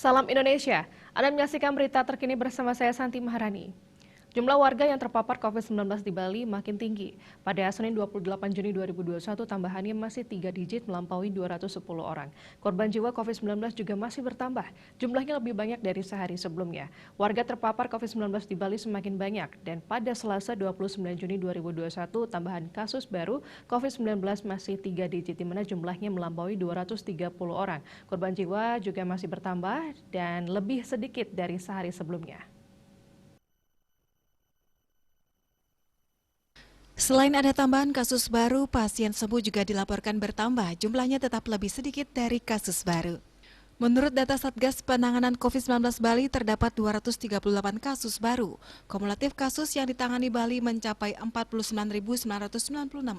Salam Indonesia, Anda menyaksikan berita terkini bersama saya Santi Maharani. Jumlah warga yang terpapar COVID-19 di Bali makin tinggi. Pada Senin 28 Juni 2021, tambahannya masih 3 digit melampaui 210 orang. Korban jiwa COVID-19 juga masih bertambah. Jumlahnya lebih banyak dari sehari sebelumnya. Warga terpapar COVID-19 di Bali semakin banyak. Dan pada Selasa 29 Juni 2021, tambahan kasus baru COVID-19 masih 3 digit, di mana jumlahnya melampaui 230 orang. Korban jiwa juga masih bertambah dan lebih sedikit dari sehari sebelumnya. Selain ada tambahan kasus baru, pasien sembuh juga dilaporkan bertambah. Jumlahnya tetap lebih sedikit dari kasus baru. Menurut data Satgas Penanganan COVID-19 Bali, terdapat 238 kasus baru. Kumulatif kasus yang ditangani Bali mencapai 49.996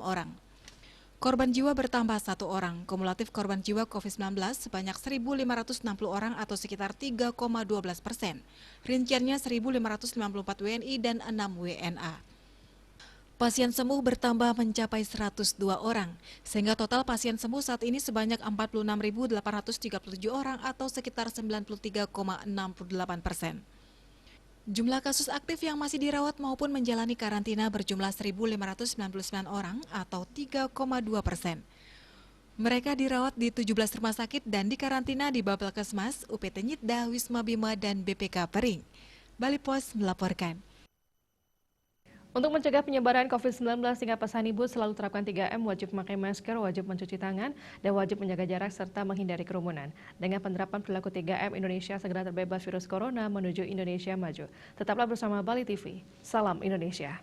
orang. Korban jiwa bertambah 1 orang. Kumulatif korban jiwa COVID-19 sebanyak 1.560 orang atau sekitar 3,12%. Rinciannya 1.554 WNI dan 6 WNA. Pasien sembuh bertambah mencapai 102 orang, sehingga total pasien sembuh saat ini sebanyak 46.837 orang atau sekitar 93,68%. Jumlah kasus aktif yang masih dirawat maupun menjalani karantina berjumlah 1.599 orang atau 3,2%. Mereka dirawat di 17 rumah sakit dan dikarantina di Babelkesmas, UPT Nyitda, Wisma Bima, dan BPK Pering. Bali Pos melaporkan. Untuk mencegah penyebaran COVID-19 hingga pesan ibu selalu terapkan 3M, wajib memakai masker, wajib mencuci tangan, dan wajib menjaga jarak serta menghindari kerumunan. Dengan penerapan perilaku 3M, Indonesia segera terbebas virus corona menuju Indonesia maju. Tetaplah bersama Bali TV. Salam Indonesia.